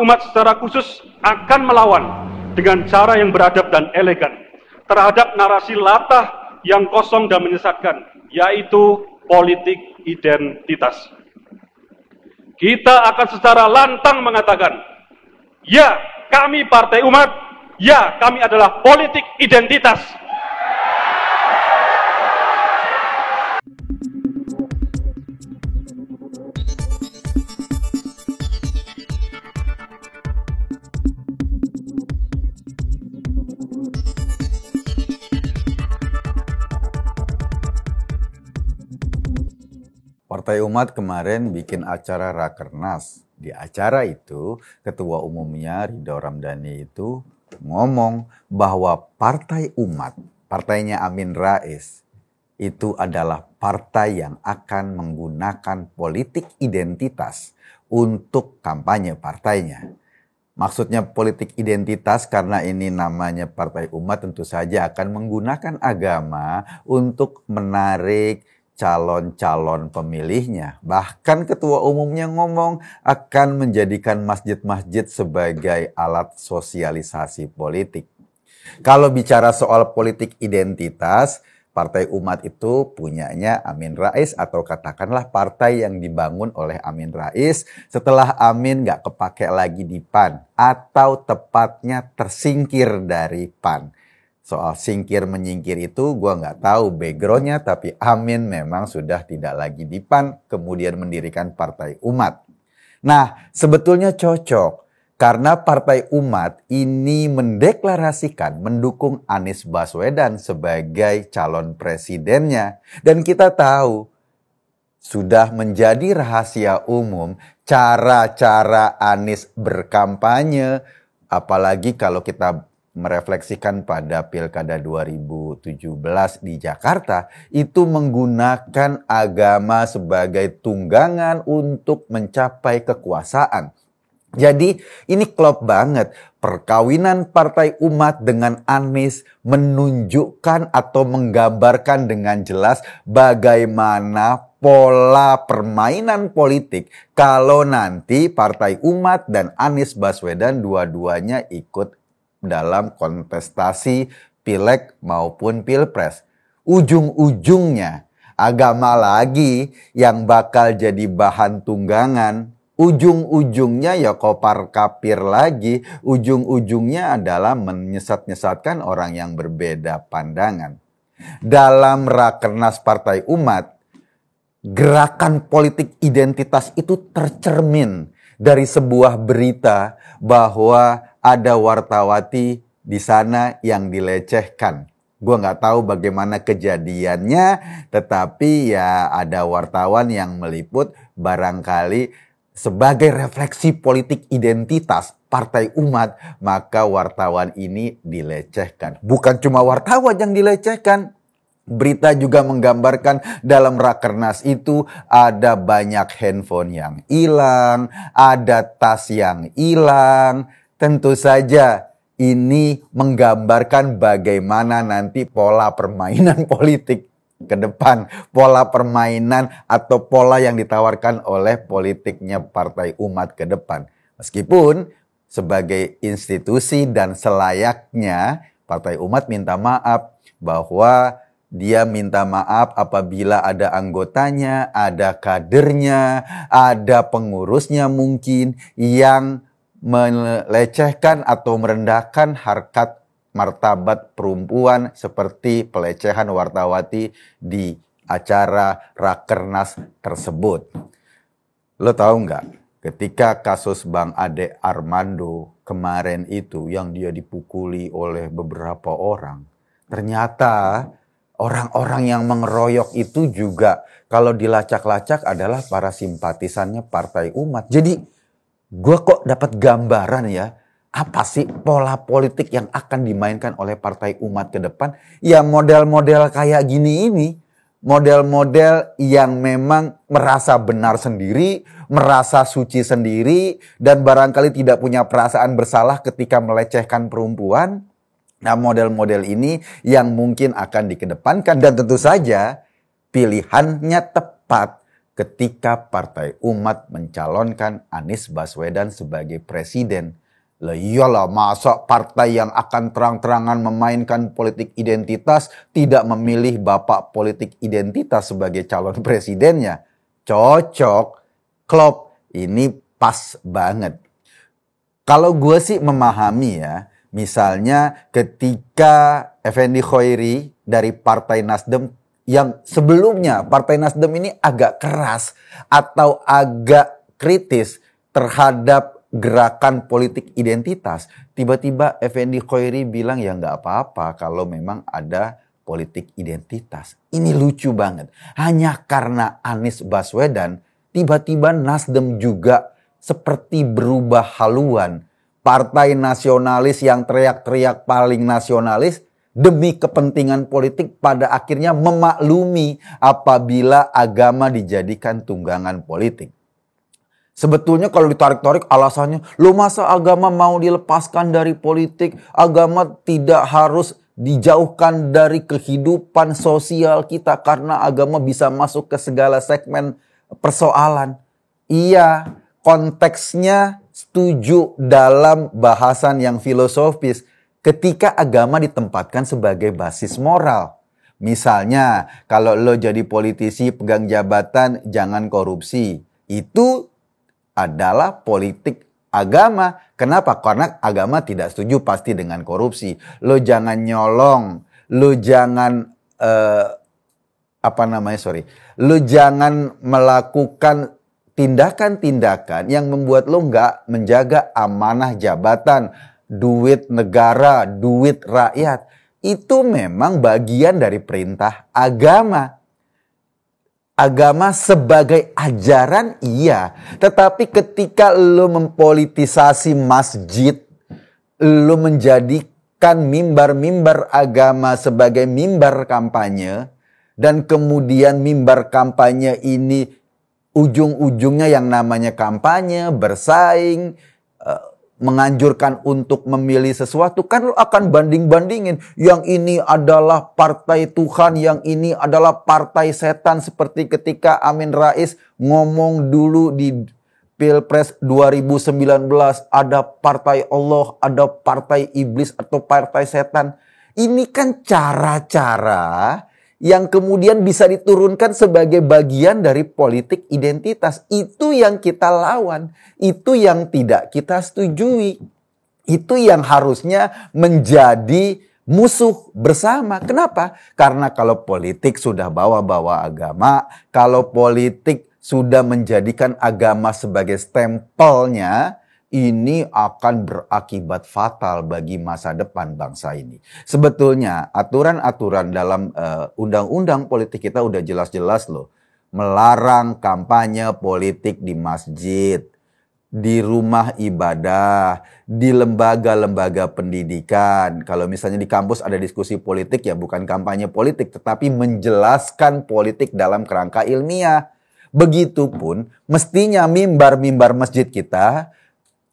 Umat secara khusus akan melawan dengan cara yang beradab dan elegan terhadap narasi latah yang kosong dan menyesatkan, yaitu politik identitas. Kita akan secara lantang mengatakan, ya, kami Partai Umat, ya, kami adalah politik identitas. Partai Umat kemarin bikin acara Rakernas. Di acara itu, Ketua Umumnya Ridho Ramdhani itu ngomong bahwa Partai Umat, partainya Amin Rais, itu adalah partai yang akan menggunakan politik identitas untuk kampanye partainya. Maksudnya politik identitas karena ini namanya Partai Umat tentu saja akan menggunakan agama untuk menarik calon-calon pemilihnya. Bahkan ketua umumnya ngomong akan menjadikan masjid-masjid sebagai alat sosialisasi politik. Kalau bicara soal politik identitas, Partai Umat itu punyanya Amin Rais atau katakanlah partai yang dibangun oleh Amin Rais setelah Amin gak kepake lagi di PAN atau tepatnya tersingkir dari PAN. Soal singkir menyingkir itu gue nggak tahu backgroundnya, tapi Amin memang sudah tidak lagi di PAN, kemudian mendirikan Partai Umat. Nah, sebetulnya cocok karena Partai Umat ini mendeklarasikan mendukung Anies Baswedan sebagai calon presidennya. Dan kita tahu sudah menjadi rahasia umum cara-cara Anies berkampanye, apalagi kalau kita merefleksikan pada Pilkada 2017 di Jakarta, itu menggunakan agama sebagai tunggangan untuk mencapai kekuasaan. Jadi ini klop banget. Perkawinan Partai Umat dengan Anies menunjukkan atau menggambarkan dengan jelas bagaimana pola permainan politik kalau nanti Partai Umat dan Anies Baswedan dua-duanya ikut dalam kontestasi pileg maupun pilpres. Ujung-ujungnya agama lagi yang bakal jadi bahan tunggangan. Ujung-ujungnya ya kopar kapir lagi. Ujung-ujungnya adalah menyesat-nyesatkan orang yang berbeda pandangan. Dalam Rakernas Partai Umat, gerakan politik identitas itu tercermin dari sebuah berita bahwa ada wartawati di sana yang dilecehkan. Gue nggak tahu bagaimana kejadiannya, tetapi ya ada wartawan yang meliput barangkali sebagai refleksi politik identitas Partai Umat, maka wartawan ini dilecehkan. Bukan cuma wartawan yang dilecehkan. Berita juga menggambarkan dalam Rakernas itu ada banyak handphone yang hilang, ada tas yang hilang. Tentu saja ini menggambarkan bagaimana nanti pola permainan politik ke depan. Pola permainan atau pola yang ditawarkan oleh politiknya Partai Umat ke depan. Meskipun sebagai institusi dan selayaknya Partai Umat minta maaf bahwa dia minta maaf apabila ada anggotanya, ada kadernya, ada pengurusnya mungkin yang melecehkan atau merendahkan harkat martabat perempuan seperti pelecehan wartawati di acara Rakernas tersebut. Lo tahu nggak, ketika kasus Bang Ade Armando kemarin itu yang dia dipukuli oleh beberapa orang, ternyata orang-orang yang mengeroyok itu juga kalau dilacak-lacak adalah para simpatisannya Partai Umat. Jadi gue kok dapat gambaran ya, apa sih pola politik yang akan dimainkan oleh Partai Umat ke depan? Ya model-model kayak gini ini. Model-model yang memang merasa benar sendiri, merasa suci sendiri, dan barangkali tidak punya perasaan bersalah ketika melecehkan perempuan. Nah, model-model ini yang mungkin akan dikedepankan dan tentu saja pilihannya tepat. ketika Partai Umat mencalonkan Anies Baswedan sebagai presiden. Lah iyalah, masa partai yang akan terang-terangan memainkan politik identitas tidak memilih bapak politik identitas sebagai calon presidennya? Cocok, klop, ini pas banget. Kalau gue sih memahami ya, misalnya ketika Effendi Khoiri dari Partai Nasdem yang sebelumnya Partai Nasdem ini agak keras atau agak kritis terhadap gerakan politik identitas, tiba-tiba Effendi Khoiri bilang ya nggak apa-apa kalau memang ada politik identitas. Ini lucu banget. Hanya karena Anies Baswedan, tiba-tiba Nasdem juga seperti berubah haluan. Partai nasionalis yang teriak-teriak paling nasionalis demi kepentingan politik pada akhirnya memaklumi apabila agama dijadikan tunggangan politik. Sebetulnya kalau ditarik-tarik alasannya, lo masa agama mau dilepaskan dari politik? Agama tidak harus dijauhkan dari kehidupan sosial kita karena agama bisa masuk ke segala segmen persoalan. Iya, konteksnya setuju dalam bahasan yang filosofis ketika agama ditempatkan sebagai basis moral. Misalnya, kalau lo jadi politisi pegang jabatan, jangan korupsi. Itu adalah politik agama. Kenapa? Karena agama tidak setuju pasti dengan korupsi. Lo jangan nyolong, lo jangan lo jangan melakukan tindakan-tindakan yang membuat lo nggak menjaga amanah jabatan, duit negara, duit rakyat. Itu memang bagian dari perintah agama. Agama sebagai ajaran iya, tetapi ketika lo mempolitisasi masjid, lo menjadikan mimbar-mimbar agama sebagai mimbar kampanye, dan kemudian mimbar kampanye ini ujung-ujungnya yang namanya kampanye, bersaing, menganjurkan untuk memilih sesuatu, kan lo akan banding-bandingin. Yang ini adalah partai Tuhan, yang ini adalah partai setan. Seperti ketika Amin Rais ngomong dulu di Pilpres 2019, ada partai Allah, ada partai iblis atau partai setan. Ini kan cara-cara yang kemudian bisa diturunkan sebagai bagian dari politik identitas. Itu yang kita lawan, itu yang tidak kita setujui. Itu yang harusnya menjadi musuh bersama. Kenapa? Karena kalau politik sudah bawa-bawa agama, kalau politik sudah menjadikan agama sebagai stempelnya, ini akan berakibat fatal bagi masa depan bangsa ini. Sebetulnya aturan-aturan dalam undang-undang politik kita udah jelas-jelas loh. Melarang kampanye politik di masjid, di rumah ibadah, di lembaga-lembaga pendidikan. Kalau misalnya di kampus ada diskusi politik ya bukan kampanye politik, tetapi menjelaskan politik dalam kerangka ilmiah. Begitupun mestinya mimbar-mimbar masjid kita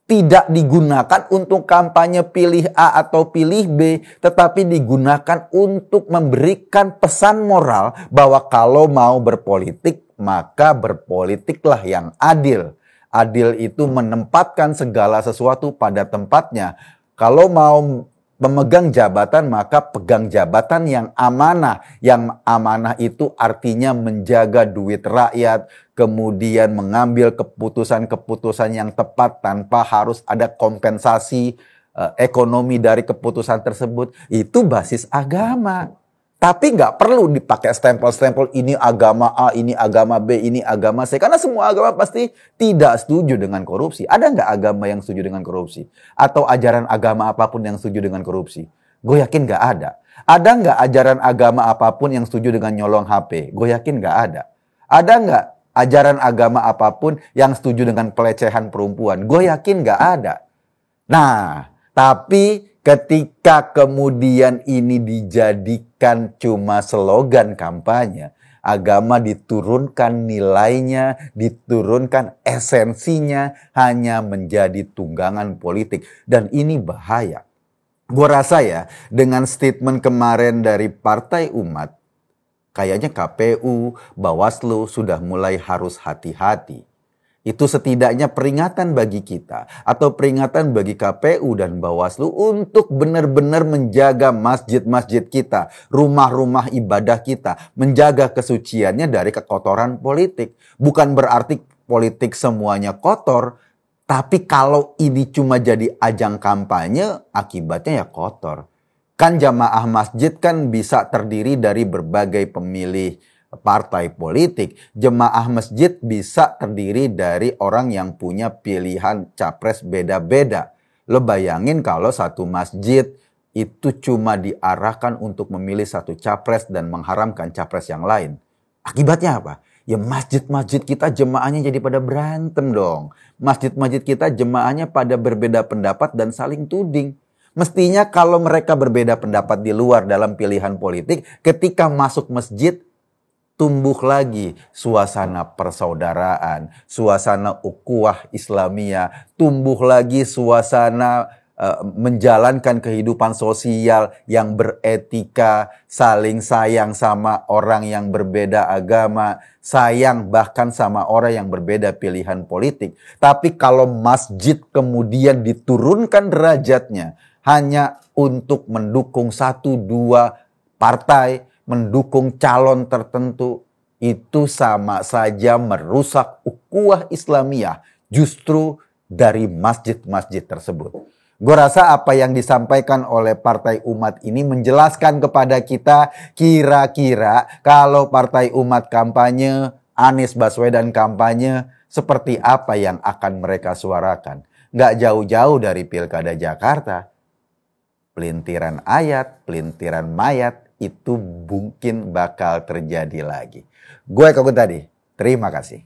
tidak digunakan untuk kampanye pilih A atau pilih B, tetapi digunakan untuk memberikan pesan moral bahwa kalau mau berpolitik, maka berpolitiklah yang adil. Adil itu menempatkan segala sesuatu pada tempatnya. Kalau mau memegang jabatan, maka pegang jabatan yang amanah. Yang amanah itu artinya menjaga duit rakyat, kemudian mengambil keputusan-keputusan yang tepat tanpa harus ada kompensasi ekonomi dari keputusan tersebut. Itu basis agama. Tapi nggak perlu dipakai stempel-stempel ini agama A, ini agama B, ini agama C. Karena semua agama pasti tidak setuju dengan korupsi. Ada nggak agama yang setuju dengan korupsi? Atau ajaran agama apapun yang setuju dengan korupsi? Gue yakin nggak ada. Ada nggak ajaran agama apapun yang setuju dengan nyolong HP? Gue yakin nggak ada. Ada nggak ajaran agama apapun yang setuju dengan pelecehan perempuan? Gue yakin nggak ada. Nah, tapi ketika kemudian ini dijadikan cuma slogan kampanye, agama diturunkan nilainya, diturunkan esensinya, hanya menjadi tunggangan politik. Dan ini bahaya. Gue rasa ya, dengan statement kemarin dari Partai Umat, Kayaknya KPU, Bawaslu sudah mulai harus hati-hati. Itu setidaknya peringatan bagi kita atau peringatan bagi KPU dan Bawaslu untuk benar-benar menjaga masjid-masjid kita, rumah-rumah ibadah kita, menjaga kesuciannya dari kekotoran politik. Bukan berarti politik semuanya kotor, tapi kalau ini cuma jadi ajang kampanye, akibatnya ya kotor. Kan jamaah masjid kan bisa terdiri dari berbagai pemilih partai politik. Jemaah masjid bisa terdiri dari orang yang punya pilihan capres beda-beda. Lo bayangin kalau satu masjid itu cuma diarahkan untuk memilih satu capres dan mengharamkan capres yang lain. Akibatnya apa? Ya masjid-masjid kita jemaahnya jadi pada berantem dong. Masjid-masjid kita jemaahnya pada berbeda pendapat dan saling tuding. Mestinya kalau mereka berbeda pendapat di luar dalam pilihan politik, ketika masuk masjid, tumbuh lagi suasana persaudaraan, suasana ukhuwah Islamiyah, tumbuh lagi suasana menjalankan kehidupan sosial yang beretika, saling sayang sama orang yang berbeda agama, sayang bahkan sama orang yang berbeda pilihan politik. Tapi kalau masjid kemudian diturunkan derajatnya hanya untuk mendukung satu dua partai, mendukung calon tertentu, itu sama saja merusak ukhuwah Islamiyah justru dari masjid-masjid tersebut. Gue rasa apa yang disampaikan oleh Partai Umat ini menjelaskan kepada kita kira-kira kalau Partai Umat kampanye, Anies Baswedan kampanye, seperti apa yang akan mereka suarakan. Nggak jauh-jauh dari Pilkada Jakarta. Pelintiran ayat, pelintiran mayat, itu mungkin bakal terjadi lagi. Gue Kogun tadi, terima kasih.